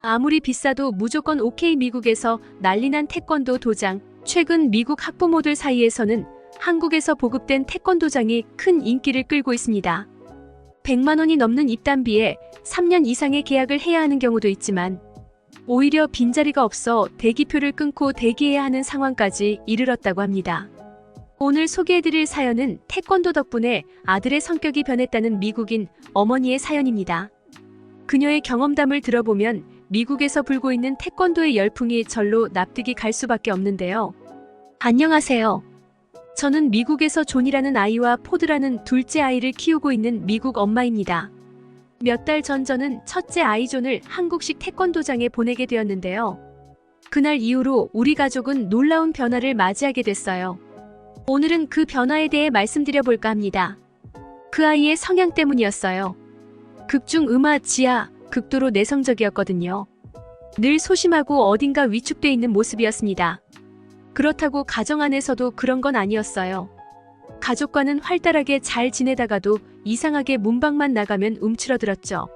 아무리 비싸도 무조건 오케이. 미국에서 난리난 태권도 도장. 최근 미국 학부모들 사이에서는 한국에서 보급된 태권도장이 큰 인기를 끌고 있습니다. 100만 원이 넘는 입단비에 3년 이상의 계약을 해야 하는 경우도 있지만 오히려 빈자리가 없어 대기표를 끊고 대기해야 하는 상황까지 이르렀다고 합니다. 오늘 소개해드릴 사연은 태권도 덕분에 아들의 성격이 변했다는 미국인 어머니의 사연입니다. 그녀의 경험담을 들어보면 미국에서 불고 있는 태권도의 열풍이 절로 납득이 갈 수밖에 없는데요. 안녕하세요. 저는 미국에서 존이라는 아이와 포드라는 둘째 아이를 키우고 있는 미국 엄마입니다. 몇 달 전 저는 첫째 아이 존을 한국식 태권도장에 보내게 되었는데요. 그날 이후로 우리 가족은 놀라운 변화를 맞이하게 됐어요. 오늘은 그 변화에 대해 말씀드려 볼까 합니다. 그 아이의 성향 때문이었어요. 극중 음아 지하, 극도로 내성적이었거든요. 늘 소심하고 어딘가 위축돼 있는 모습이었습니다. 그렇다고 가정 안에서도 그런 건 아니었어요. 가족과는 활달하게 잘 지내다가도 이상하게 문방만 나가면 움츠러들었죠.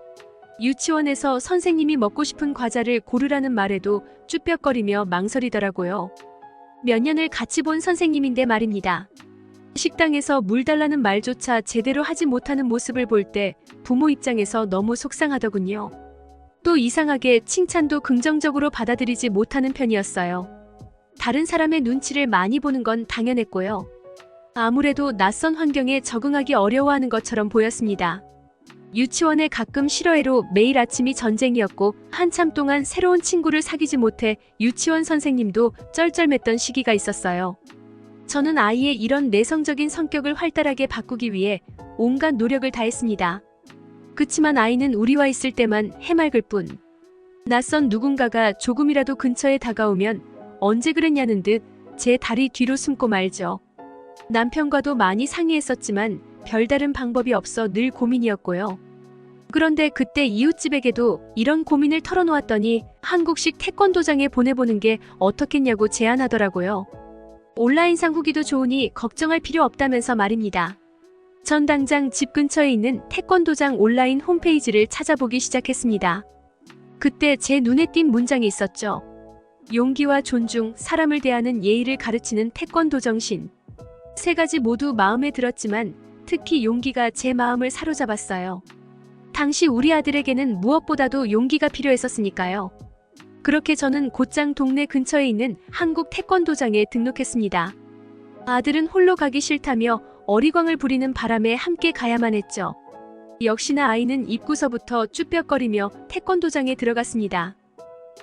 유치원에서 선생님이 먹고 싶은 과자를 고르라는 말에도 쭈뼛거리며 망설이더라고요. 몇 년을 같이 본 선생님인데 말입니다. 식당에서 물 달라는 말조차 제대로 하지 못하는 모습을 볼 때 부모 입장에서 너무 속상하더군요. 또 이상하게 칭찬도 긍정적으로 받아들이지 못하는 편이었어요. 다른 사람의 눈치를 많이 보는 건 당연했고요. 아무래도 낯선 환경에 적응하기 어려워하는 것처럼 보였습니다. 유치원에 가끔 실어애로 매일 아침이 전쟁이었고 한참 동안 새로운 친구를 사귀지 못해 유치원 선생님도 쩔쩔맸던 시기가 있었어요. 저는 아이의 이런 내성적인 성격을 활달하게 바꾸기 위해 온갖 노력을 다했습니다. 그치만 아이는 우리와 있을 때만 해맑을 뿐. 낯선 누군가가 조금이라도 근처에 다가오면 언제 그랬냐는 듯 제 다리 뒤로 숨고 말죠. 남편과도 많이 상의했었지만 별다른 방법이 없어 늘 고민이었고요. 그런데 그때 이웃집에게도 이런 고민을 털어놓았더니 한국식 태권도장에 보내보는 게 어떻겠냐고 제안하더라고요. 온라인상 후기도 좋으니 걱정할 필요 없다면서 말입니다. 전 당장 집 근처에 있는 태권도장 온라인 홈페이지를 찾아보기 시작했습니다. 그때 제 눈에 띈 문장이 있었죠. 용기와 존중, 사람을 대하는 예의를 가르치는 태권도 정신. 세 가지 모두 마음에 들었지만 특히 용기가 제 마음을 사로잡았어요. 당시 우리 아들에게는 무엇보다도 용기가 필요했었으니까요. 그렇게 저는 곧장 동네 근처에 있는 한국 태권도장에 등록했습니다. 아들은 홀로 가기 싫다며 어리광을 부리는 바람에 함께 가야만 했죠. 역시나 아이는 입구서부터 쭈뼛거리며 태권도장에 들어갔습니다.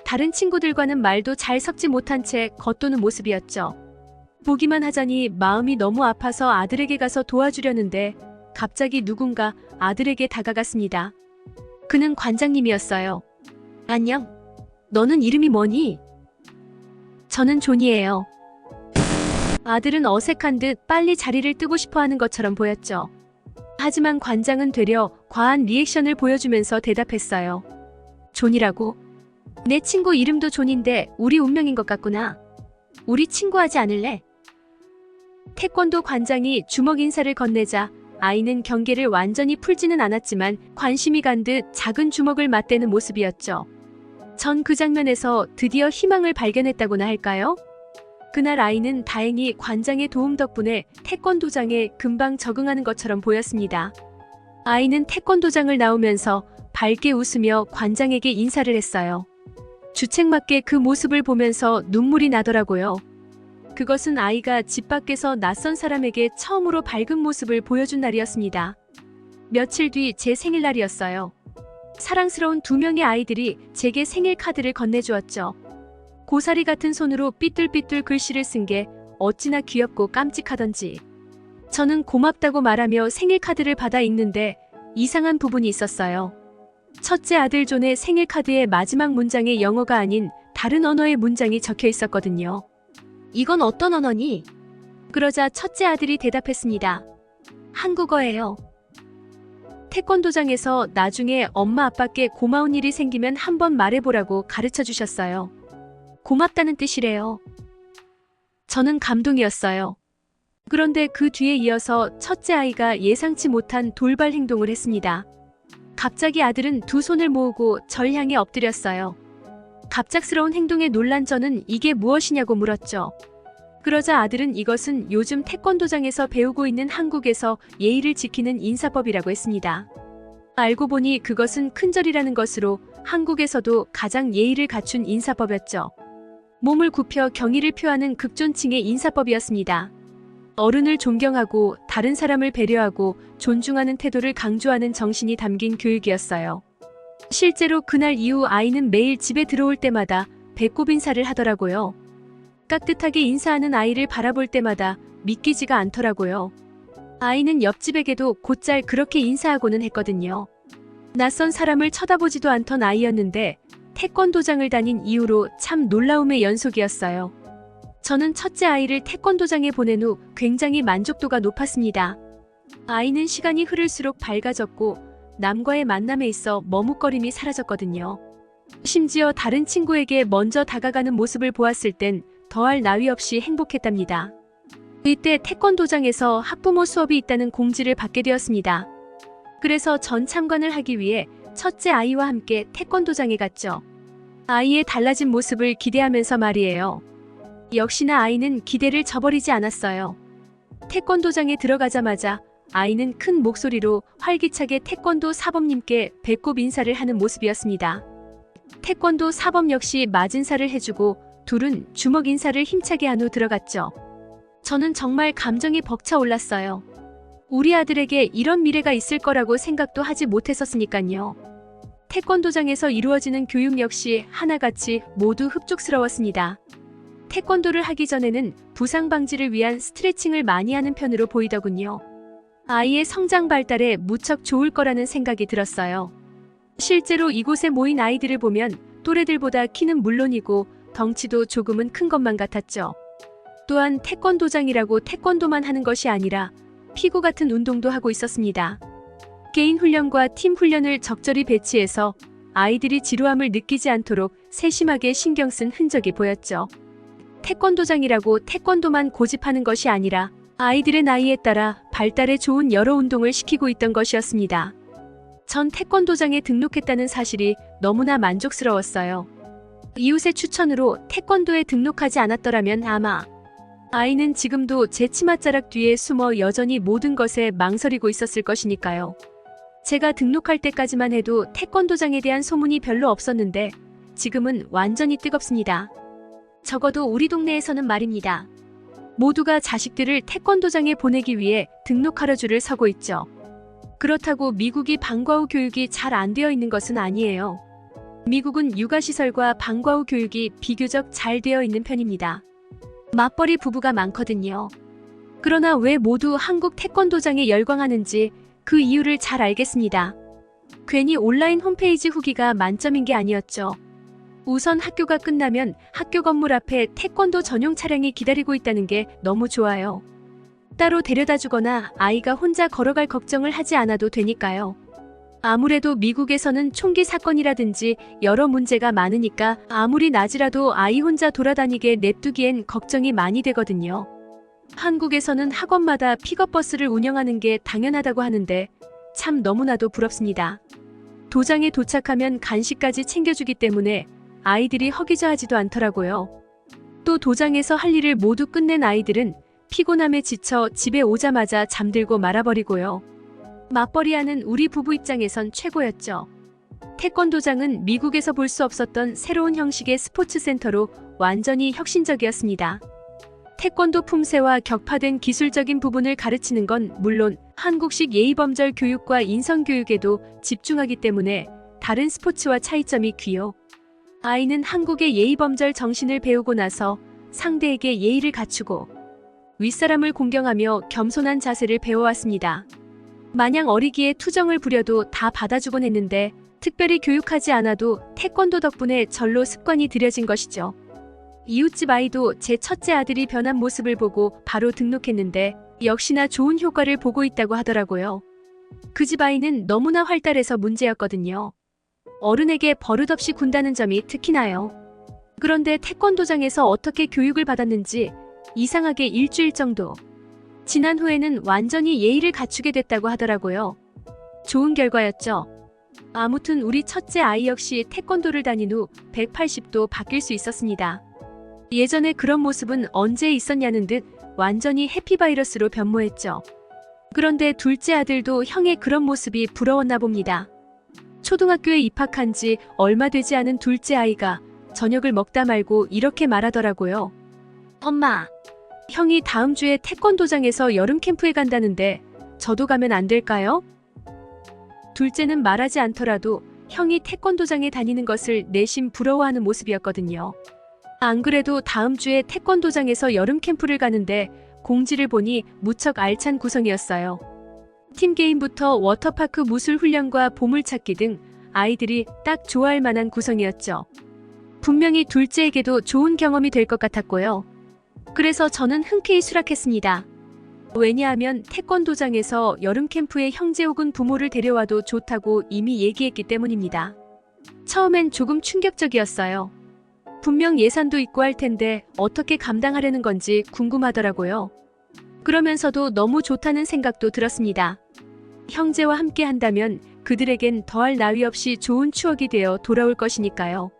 다른 친구들과는 말도 잘 섞지 못한 채 겉도는 모습이었죠. 보기만 하자니 마음이 너무 아파서 아들에게 가서 도와주려는데 갑자기 누군가 아들에게 다가갔습니다. 그는 관장님이었어요. 안녕. 너는 이름이 뭐니? 저는 존이에요. 아들은 어색한 듯 빨리 자리를 뜨고 싶어 하는 것처럼 보였죠. 하지만 관장은 되려 과한 리액션을 보여주면서 대답했어요. 존이라고? 내 친구 이름도 존인데 우리 운명인 것 같구나. 우리 친구하지 않을래? 태권도 관장이 주먹 인사를 건네자 아이는 경계를 완전히 풀지는 않았지만 관심이 간 듯 작은 주먹을 맞대는 모습이었죠. 전 그 장면에서 드디어 희망을 발견했다고나 할까요? 그날 아이는 다행히 관장의 도움 덕분에 태권도장에 금방 적응하는 것처럼 보였습니다. 아이는 태권도장을 나오면서 밝게 웃으며 관장에게 인사를 했어요. 주책맞게 그 모습을 보면서 눈물이 나더라고요. 그것은 아이가 집 밖에서 낯선 사람에게 처음으로 밝은 모습을 보여준 날이었습니다. 며칠 뒤 제 생일날이었어요. 사랑스러운 두 명의 아이들이 제게 생일 카드를 건네주었죠. 고사리 같은 손으로 삐뚤삐뚤 글씨를 쓴 게 어찌나 귀엽고 깜찍하던지. 저는 고맙다고 말하며 생일 카드를 받아 읽는데 이상한 부분이 있었어요. 첫째 아들 존의 생일 카드의 마지막 문장에 영어가 아닌 다른 언어의 문장이 적혀 있었거든요. 이건 어떤 언어니? 그러자 첫째 아들이 대답했습니다. 한국어예요. 태권도장에서 나중에 엄마 아빠께 고마운 일이 생기면 한번 말해보라고 가르쳐 주셨어요. 고맙다는 뜻이래요. 저는 감동이었어요. 그런데 그 뒤에 이어서 첫째 아이가 예상치 못한 돌발 행동을 했습니다. 갑자기 아들은 두 손을 모으고 절 향해 엎드렸어요. 갑작스러운 행동에 놀란 저는 이게 무엇이냐고 물었죠. 그러자 아들은 이것은 요즘 태권도장에서 배우고 있는 한국에서 예의를 지키는 인사법이라고 했습니다. 알고 보니 그것은 큰절이라는 것으로 한국에서도 가장 예의를 갖춘 인사법이었죠. 몸을 굽혀 경의를 표하는 극존칭의 인사법이었습니다. 어른을 존경하고 다른 사람을 배려하고 존중하는 태도를 강조하는 정신이 담긴 교육이었어요. 실제로 그날 이후 아이는 매일 집에 들어올 때마다 배꼽 인사를 하더라고요. 깍듯하게 인사하는 아이를 바라볼 때마다 믿기지가 않더라고요. 아이는 옆집에게도 곧잘 그렇게 인사하고는 했거든요. 낯선 사람을 쳐다보지도 않던 아이였는데 태권도장을 다닌 이후로 참 놀라움의 연속이었어요. 저는 첫째 아이를 태권도장에 보낸 후 굉장히 만족도가 높았습니다. 아이는 시간이 흐를수록 밝아졌고 남과의 만남에 있어 머뭇거림이 사라졌거든요. 심지어 다른 친구에게 먼저 다가가는 모습을 보았을 땐 더할 나위 없이 행복했답니다. 이때 태권도장에서 학부모 수업이 있다는 공지를 받게 되었습니다. 그래서 전 참관을 하기 위해 첫째 아이와 함께 태권도장에 갔죠. 아이의 달라진 모습을 기대하면서 말이에요. 역시나 아이는 기대를 저버리지 않았어요. 태권도장에 들어가자마자 아이는 큰 목소리로 활기차게 태권도 사범님께 배꼽 인사를 하는 모습이었습니다. 태권도 사범 역시 맞은사를 해주고 둘은 주먹 인사를 힘차게 한 후 들어갔죠. 저는 정말 감정이 벅차올랐어요. 우리 아들에게 이런 미래가 있을 거라고 생각도 하지 못했었으니까요. 태권도장에서 이루어지는 교육 역시 하나같이 모두 흡족스러웠습니다. 태권도를 하기 전에는 부상 방지를 위한 스트레칭을 많이 하는 편으로 보이더군요. 아이의 성장 발달에 무척 좋을 거라는 생각이 들었어요. 실제로 이곳에 모인 아이들을 보면 또래들보다 키는 물론이고 덩치도 조금은 큰 것만 같았죠. 또한 태권도장이라고 태권도만 하는 것이 아니라 피구 같은 운동도 하고 있었습니다. 개인 훈련과 팀 훈련을 적절히 배치해서 아이들이 지루함을 느끼지 않도록 세심하게 신경 쓴 흔적이 보였죠. 태권도장이라고 태권도만 고집하는 것이 아니라 아이들의 나이에 따라 발달에 좋은 여러 운동을 시키고 있던 것이었습니다. 전 태권도장에 등록했다는 사실이 너무나 만족스러웠어요. 이웃의 추천으로 태권도에 등록하지 않았더라면 아마 아이는 지금도 제 치맛자락 뒤에 숨어 여전히 모든 것에 망설이고 있었을 것이니까요. 제가 등록할 때까지만 해도 태권도장에 대한 소문이 별로 없었는데 지금은 완전히 뜨겁습니다. 적어도 우리 동네에서는 말입니다. 모두가 자식들을 태권도장에 보내기 위해 등록하러 줄을 서고 있죠. 그렇다고 미국이 방과 후 교육이 잘 안 되어 있는 것은 아니에요. 미국은 육아시설과 방과 후 교육이 비교적 잘 되어 있는 편입니다. 맞벌이 부부가 많거든요. 그러나 왜 모두 한국 태권도장에 열광하는지 그 이유를 잘 알겠습니다. 괜히 온라인 홈페이지 후기가 만점인 게 아니었죠. 우선 학교가 끝나면 학교 건물 앞에 태권도 전용 차량이 기다리고 있다는 게 너무 좋아요. 따로 데려다 주거나 아이가 혼자 걸어갈 걱정을 하지 않아도 되니까요. 아무래도 미국에서는 총기 사건이라든지 여러 문제가 많으니까 아무리 낮이라도 아이 혼자 돌아다니게 냅두기엔 걱정이 많이 되거든요. 한국에서는 학원마다 픽업버스를 운영하는 게 당연하다고 하는데 참 너무나도 부럽습니다. 도장에 도착하면 간식까지 챙겨주기 때문에 아이들이 허기져하지도 않더라고요. 또 도장에서 할 일을 모두 끝낸 아이들은 피곤함에 지쳐 집에 오자마자 잠들고 말아버리고요. 맞벌이하는 우리 부부 입장에선 최고였죠. 태권도장은 미국에서 볼 수 없었던 새로운 형식의 스포츠 센터로 완전히 혁신적이었습니다. 태권도 품새와 격파된 기술적인 부분을 가르치는 건 물론 한국식 예의범절 교육과 인성교육에도 집중하기 때문에 다른 스포츠와 차이점이 귀요. 아이는 한국의 예의범절 정신을 배우고 나서 상대에게 예의를 갖추고 윗사람을 공경하며 겸손한 자세를 배워왔습니다. 마냥 어리기에 투정을 부려도 다 받아주곤 했는데 특별히 교육하지 않아도 태권도 덕분에 절로 습관이 들여진 것이죠. 이웃집 아이도 제 첫째 아들이 변한 모습을 보고 바로 등록했는데 역시나 좋은 효과를 보고 있다고 하더라고요. 그 집 아이는 너무나 활달해서 문제였거든요. 어른에게 버릇없이 군다는 점이 특히나요. 그런데 태권도장에서 어떻게 교육을 받았는지 이상하게 일주일 정도 지난 후에는 완전히 예의를 갖추게 됐다고 하더라고요. 좋은 결과였죠. 아무튼 우리 첫째 아이 역시 태권도를 다닌 후 180도 바뀔 수 있었습니다. 예전에 그런 모습은 언제 있었냐는 듯 완전히 해피바이러스로 변모했죠. 그런데 둘째 아들도 형의 그런 모습이 부러웠나 봅니다. 초등학교에 입학한 지 얼마 되지 않은 둘째 아이가 저녁을 먹다 말고 이렇게 말하더라고요. 엄마, 형이 다음 주에 태권도장에서 여름 캠프에 간다는데 저도 가면 안 될까요? 둘째는 말하지 않더라도 형이 태권도장에 다니는 것을 내심 부러워하는 모습이었거든요. 안 그래도 다음 주에 태권도장에서 여름 캠프를 가는데 공지를 보니 무척 알찬 구성이었어요. 팀게임부터 워터파크 무술 훈련과 보물찾기 등 아이들이 딱 좋아할 만한 구성이었죠. 분명히 둘째에게도 좋은 경험이 될 것 같았고요. 그래서 저는 흔쾌히 수락했습니다. 왜냐하면 태권도장에서 여름 캠프에 형제 혹은 부모를 데려와도 좋다고 이미 얘기했기 때문입니다. 처음엔 조금 충격적이었어요. 분명 예산도 있고 할 텐데 어떻게 감당하려는 건지 궁금하더라고요. 그러면서도 너무 좋다는 생각도 들었습니다. 형제와 함께 한다면 그들에겐 더할 나위 없이 좋은 추억이 되어 돌아올 것이니까요.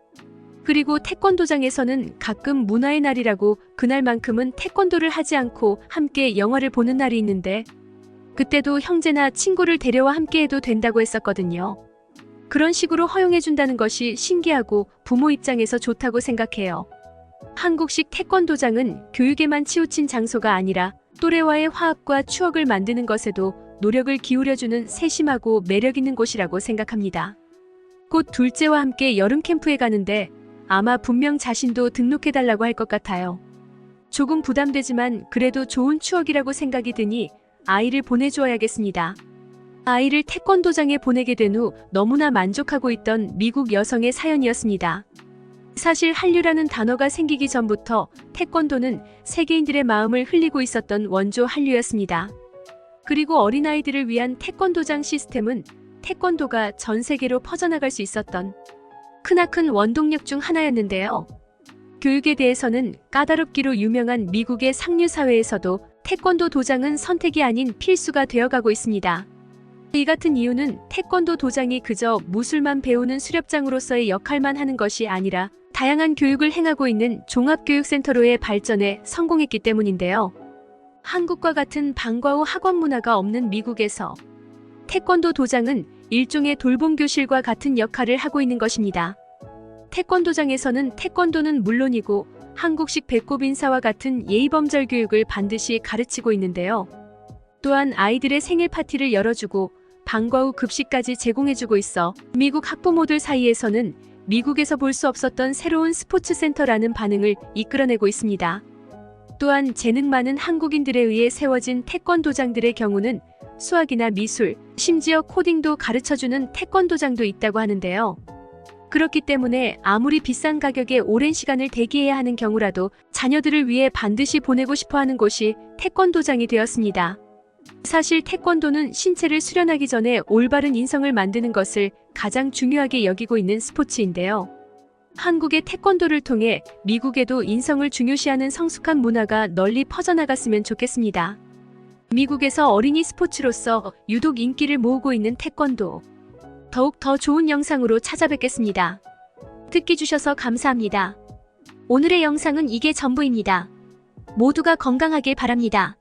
그리고 태권도장에서는 가끔 문화의 날이라고 그날만큼은 태권도를 하지 않고 함께 영화를 보는 날이 있는데 그때도 형제나 친구를 데려와 함께 해도 된다고 했었거든요. 그런 식으로 허용해준다는 것이 신기하고 부모 입장에서 좋다고 생각해요. 한국식 태권도장은 교육에만 치우친 장소가 아니라 또래와의 화합과 추억을 만드는 것에도 노력을 기울여주는 세심하고 매력있는 곳이라고 생각합니다. 곧 둘째와 함께 여름 캠프에 가는데 아마 분명 자신도 등록해달라고 할 것 같아요. 조금 부담되지만 그래도 좋은 추억이라고 생각이 드니 아이를 보내주어야겠습니다. 아이를 태권도장에 보내게 된 후 너무나 만족하고 있던 미국 여성의 사연이었습니다. 사실 한류라는 단어가 생기기 전부터 태권도는 세계인들의 마음을 흘리고 있었던 원조 한류였습니다. 그리고 어린아이들을 위한 태권도장 시스템은 태권도가 전 세계로 퍼져나갈 수 있었던 크나큰 원동력 중 하나였는데요. 교육에 대해서는 까다롭기로 유명한 미국의 상류 사회에서도 태권도 도장은 선택이 아닌 필수가 되어가고 있습니다. 이 같은 이유는 태권도 도장이 그저 무술만 배우는 수렵장으로서의 역할만 하는 것이 아니라 다양한 교육을 행하고 있는 종합교육센터로의 발전에 성공했기 때문인데요. 한국과 같은 방과 후 학원 문화가 없는 미국에서 태권도 도장은 일종의 돌봄교실과 같은 역할을 하고 있는 것입니다. 태권도장에서는 태권도는 물론이고 한국식 배꼽 인사와 같은 예의범절 교육을 반드시 가르치고 있는데요. 또한 아이들의 생일 파티를 열어주고 방과 후 급식까지 제공해주고 있어 미국 학부모들 사이에서는 미국에서 볼 수 없었던 새로운 스포츠 센터라는 반응을 이끌어내고 있습니다. 또한 재능 많은 한국인들에 의해 세워진 태권도장들의 경우는 수학이나 미술, 심지어 코딩도 가르쳐주는 태권도장도 있다고 하는데요. 그렇기 때문에 아무리 비싼 가격에 오랜 시간을 대기해야 하는 경우라도 자녀들을 위해 반드시 보내고 싶어하는 곳이 태권도장이 되었습니다. 사실 태권도는 신체를 수련하기 전에 올바른 인성을 만드는 것을 가장 중요하게 여기고 있는 스포츠인데요. 한국의 태권도를 통해 미국에도 인성을 중요시하는 성숙한 문화가 널리 퍼져나갔으면 좋겠습니다. 미국에서 어린이 스포츠로서 유독 인기를 모으고 있는 태권도. 더욱 더 좋은 영상으로 찾아뵙겠습니다. 듣기 주셔서 감사합니다. 오늘의 영상은 이게 전부입니다. 모두가 건강하길 바랍니다.